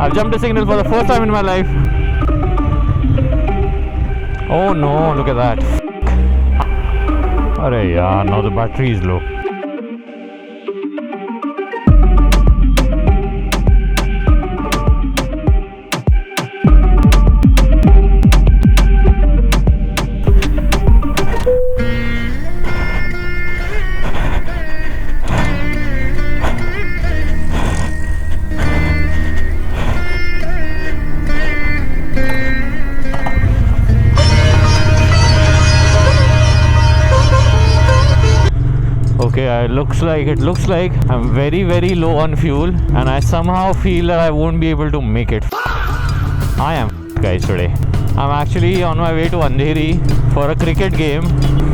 I've jumped a signal for the first time in my life. Oh no, look at that. Arey yaar, now the battery is low. Okay, it looks like I'm very low on fuel, and I somehow feel that I won't be able to make it. I am guys today. I'm actually on my way to Andheri for a cricket game.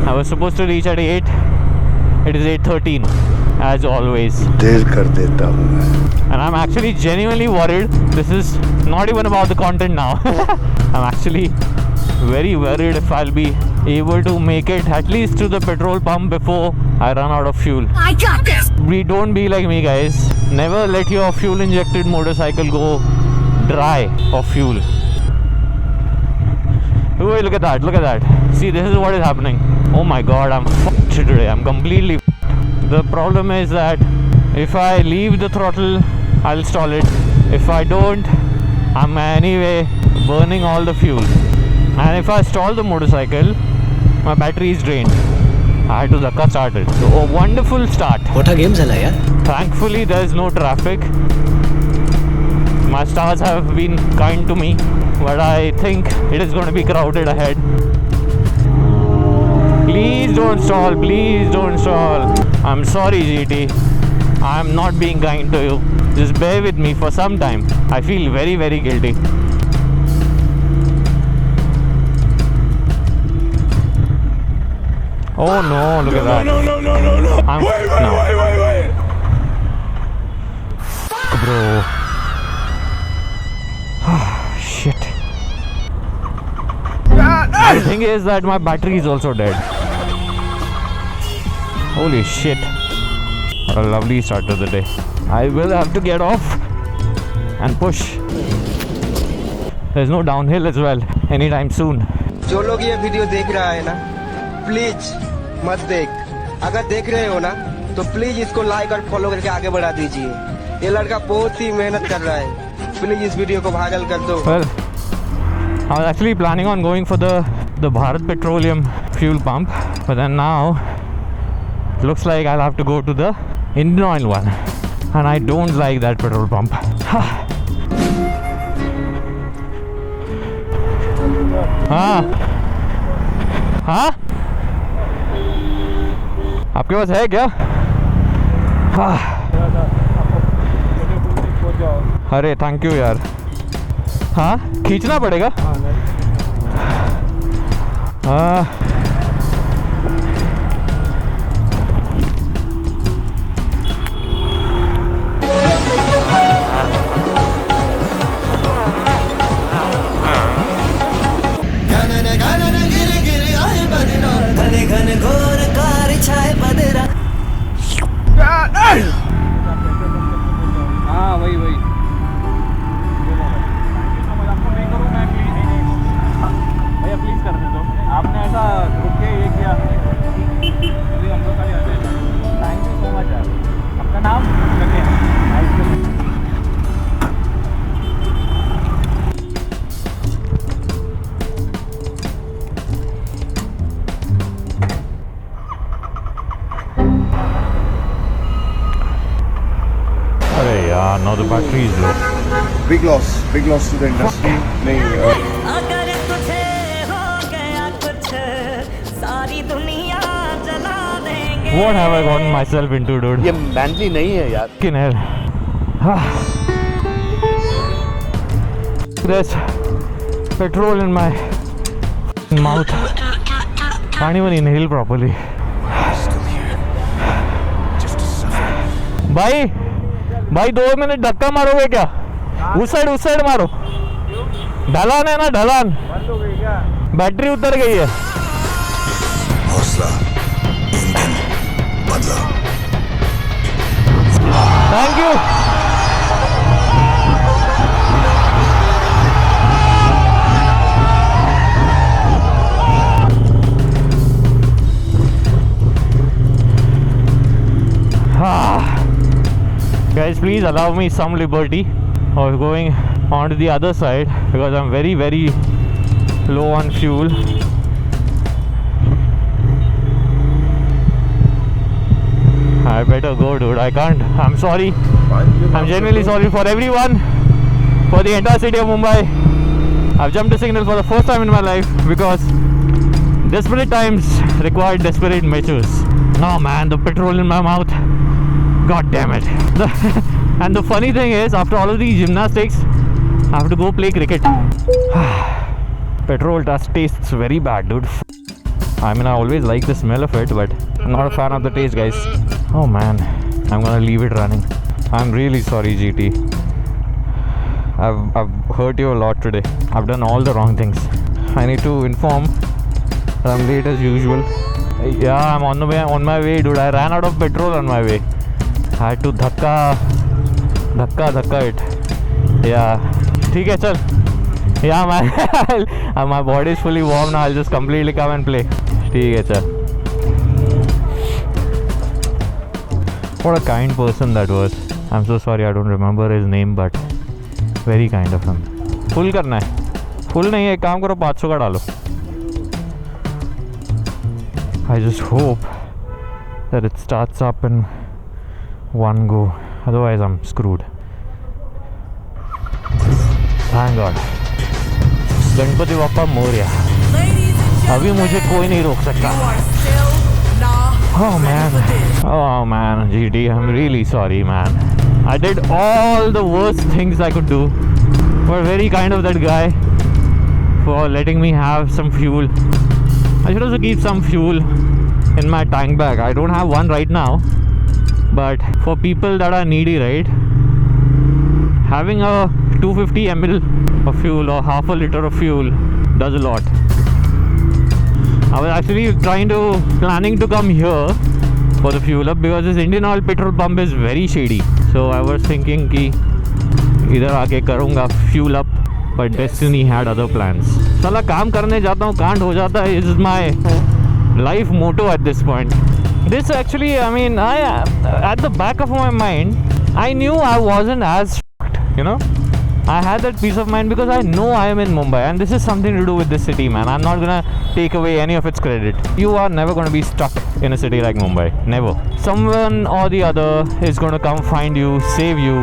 I was supposed to reach at 8. It is 8:13 as always. देर कर देता हूँ मैं. And I'm actually genuinely worried. This is not even about the content now. I'm actually very worried if I'll be able to make it at least to the petrol pump before I run out of fuel. I got this! Don't be like me, guys. Never let your fuel injected motorcycle go dry of fuel. Oh, look at that, look at that. See, this is what is happening. Oh my god, I'm fucked today. I'm completely fucked. The problem is that if I leave the throttle, I'll stall it. If I don't, I'm anyway burning all the fuel. And if I stall the motorcycle, my battery is drained. I had to dhakka start it. So a wonderful start. What a game chala yaar. Thankfully there is no traffic. My stars have been kind to me, but I think it is going to be crowded ahead. Please don't stall, please don't stall. I'm sorry GT, I'm not being kind to you. Just bear with me for some time. I feel very guilty. Oh no, look at that. No. Wait. Bro. Shit. The thing is that my battery is also dead. Holy shit. What a lovely start to the day. I will have to get off and push. There's no downhill as well anytime soon. जो लोग ये video देख रहा है ना, please मत देख. अगर देख रहे हो ना तो प्लीज इसको लाइक और फॉलो करके आगे बढ़ा दीजिए. ये लड़का बहुत ही मेहनत कर रहा है. प्लीज इस वीडियो को वायरल कर दो. Well, I was actually planning on going for the Bharat Petroleum fuel pump, but then now it looks like I'll have to go to the Indian Oil one, and I don't like that petrol pump. हाँ आपके पास है क्या? अरे thank you यार. हाँ खींचना पड़ेगा. हाँ वही भैया प्लीज कर दे दो. आपने ऐसा रुक के ये किया, हम लोग का थैंक यू सो मच यार. आपका नाम now the battery is low. Big loss to the industry. अगर तुझे हो गया कुछ सारी दुनिया जला देंगे. What have I gotten myself into, dude? ये मैनली नहीं है यार. Fucking hell. There's petrol in my mouth. Can't even inhale properly. भाई 2 मिनट धक्का मारोगे क्या? उस साइड मारो. ढलान है ना, ढलान. बैटरी उतर गई है. हौसला ईंधन बदला. Thank you. please allow me some liberty of going on to the other side because I'm very, very low on fuel. I better go, dude. I can't. I'm sorry. I'm genuinely sorry for everyone, for the entire city of Mumbai. I've jumped a signal for the first time in my life because desperate times require desperate measures. Oh man, the petrol in my mouth. God damn it. And the funny thing is, after all of these gymnastics, I have to go play cricket. Petrol tastes very bad, dude. I mean, I always like the smell of it, but I'm not a fan of the taste, guys. Oh man, I'm gonna leave it running. I'm really sorry, GT. I've hurt you a lot today. I've done all the wrong things. I need to inform that I'm late as usual. Yeah, I'm on my way, dude. I ran out of petrol on my way. I had to dhakka it. Yeah. ठीक है चल. Yeah, my body is fully warm now. I'll just completely come and play. ठीक है चल. What a kind person that was. I'm so sorry, I don't remember his name, but very kind of him. Full करना है. Full नहीं है, एक काम करो 500 का डालो. I just hope that it starts up in one go. Otherwise, I'm screwed. Thank God. Ganpati Bappa Morya. अभी मुझे कोई नहीं रोक सकता. Oh man, GT, I'm really sorry, man. I did all the worst things I could do. But very kind of that guy for letting me have some fuel. I should also keep some fuel in my tank bag. I don't have one right now, but for people that are needy, right, having a 250 ml of fuel or half a liter of fuel does a lot. I was actually planning to come here for the fuel up because this Indian Oil petrol pump is very shady. So I was thinking कि इधर आके करूँगा fuel up, but Destiny had other plans. साला काम करने जाता हूँ, कांड हो जाता है. Is my life motto at this point. This actually, I mean, at the back of my mind, I knew I wasn't as fucked, you know. I had that peace of mind because I know I am in Mumbai and this is something to do with this city, man. I'm not gonna take away any of its credit. You are never gonna be stuck in a city like Mumbai. Never. Someone or the other is gonna come find you, save you,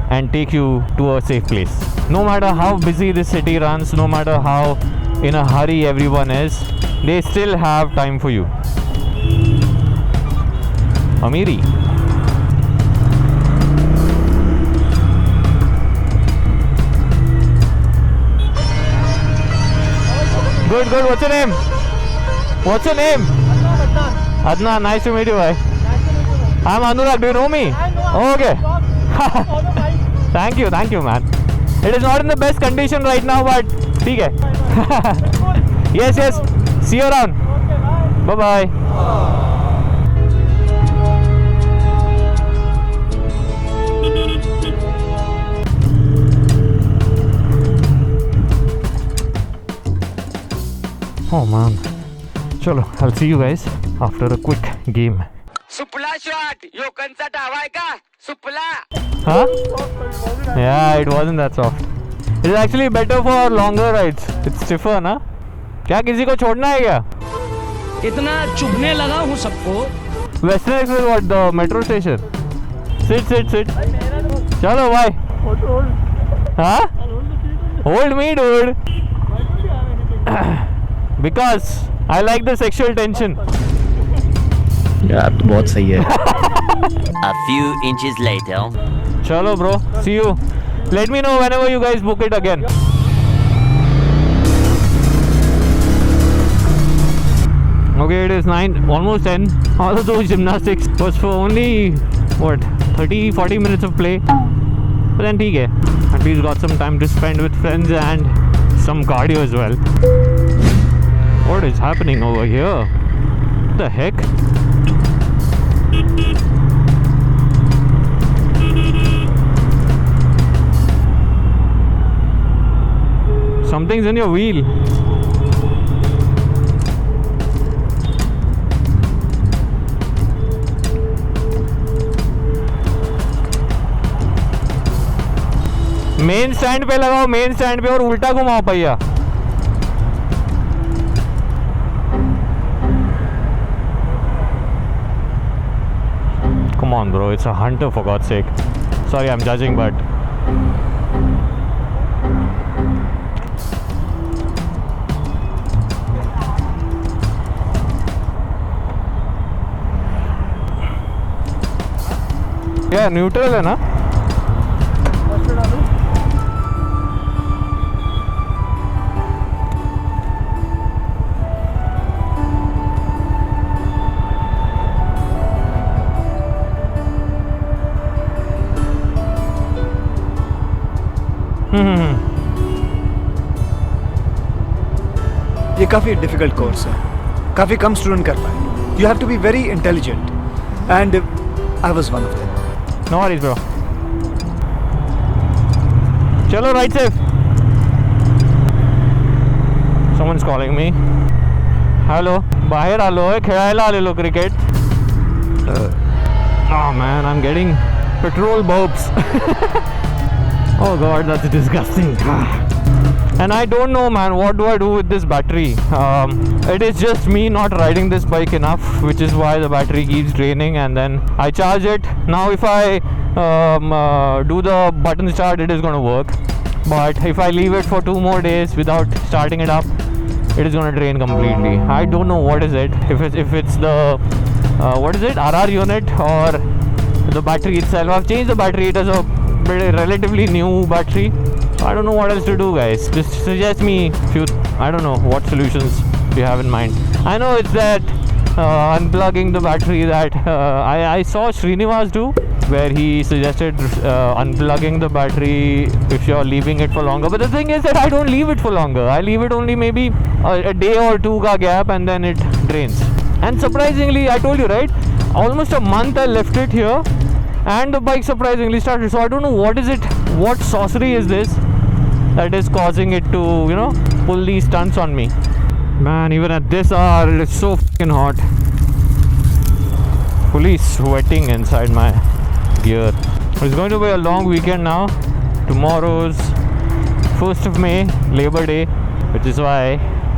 and take you to a safe place. No matter how busy this city runs, no matter how in a hurry everyone is, they still have time for you. Amiri. Good. What's your name? What's your name? Adnan. Nice to meet you, bhai. I'm Anurag. Do you know me? Okay. Thank you, man. It is not in the best condition right now, but ठीक है. Yes. See you around. Bye. Oh man. Chalo, I'll see you guys after a quick game. सुपला shot यो कंचा हवाय का सुपला. Huh? Yeah, it wasn't that soft. It's actually better for longer rides. It's stiffer, ना? क्या किसी को छोड़ना है क्या? इतना चुभने लगा हूँ सबको. Western Express, what? The metro station. Sit. चलो, bye. Huh? Hold me, dude. Because I like the sexual tension. यार तो बहुत सही है. A few inches later. Chalo, bro. See you. Let me know whenever you guys book it again. Okay, it is 9, almost 10. All of those gymnastics was for only, 30-40 minutes of play. But then ठीक है. At least got some time to spend with friends and some cardio as well. What is happening over here? What the heck? Something's in your wheel. Main stand पे लगाओ, main stand पे, और उल्टा घुमाओ पहिया। Come on bro, it's a hunter for God's sake. Sorry, I'm judging, but yeah, neutral है ना? ये काफ़ी डिफ़िकल्ट कोर्स है, काफ़ी कम स्टूडेंट कर पाए। You have to be very intelligent and I was one of them. No worries bro. चलो ride safe. Someone's calling me. Hello, बाहेर आलो है, खेळायला आलेलो cricket. Oh man, I'm getting petrol burps. Oh god, that's disgusting. And I don't know man, what do I do with this battery? It is just me not riding this bike enough, which is why the battery keeps draining, and then I charge it. Now if I do the button start, it is going to work, but if I leave it for 2 more days without starting it up, it is going to drain completely. I don't know what is it, if it's the what is it, RR unit or the battery itself. I've changed the battery. It is a relatively new battery. I don't know what else to do, guys. Just suggest me few, I don't know what solutions you have in mind. I know it's that unplugging the battery that I saw Srinivas do, where he suggested unplugging the battery if you're leaving it for longer. But the thing is that I don't leave it for longer. I leave it only maybe a day or 2 ka gap, and then it drains. And surprisingly, I told you right, almost a month I left it here, and the bike surprisingly started. So I don't know what is it, what sorcery is this that is causing it to, you know, pull these stunts on me. Man, even at this hour, it's so fucking hot. Fully sweating inside my gear. It's going to be a long weekend now. Tomorrow's 1st of May, Labor Day, which is why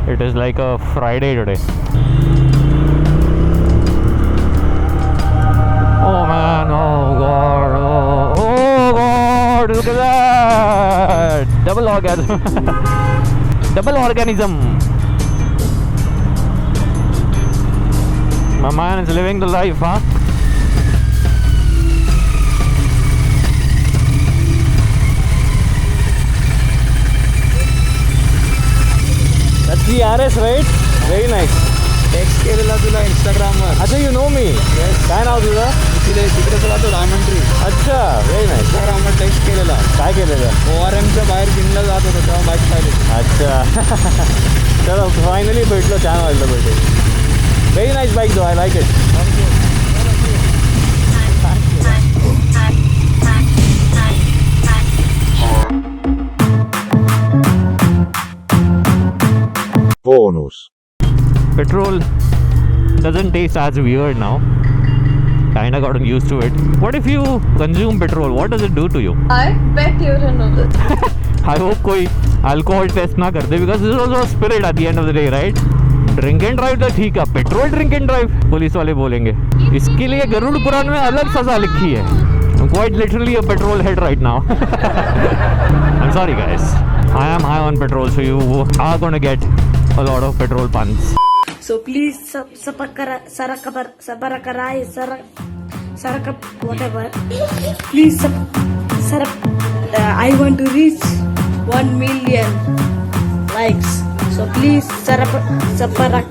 it is like a Friday today. Oh man, oh god, oh god, look at that! Double orgasm. Double organism. My man is living the life, huh? That's the RS, right? Very nice. Text केलेला तुला इंस्टाग्रामवर. अच्छा, you know me. Yes. काय नाव तुझं? तिकडे तुला तो diamond tree. अच्छा, very nice. इंस्टाग्रामवर टेक्स्ट केलेला. काय केलेलं? ORMच्या बाहेर जिमला जात होतो तेव्हा बाईक पाहिली. अच्छा. चलो, फायनली भेटलो, छान वाटलं भेटे. Very nice bike though, I like it. Bonus. Petrol doesn't taste as weird now. Kinda gotten used to it. What if you consume petrol? What does it do to you? I bet you don't know this. I hope कोई alcohol test ना करते, because this is also a spirit at the end of the day, right? Drink and drive तो ठीक है, petrol drink and drive police वाले बोलेंगे। इसके लिए गरुड़ पुराण में अलग सजा लिखी है। Quite literally a petrol head right now. I'm sorry guys, I am high on petrol, so you are gonna get a lot of petrol puns. So please whatever. Please I want to reach 1 million likes. So please sarapakarai.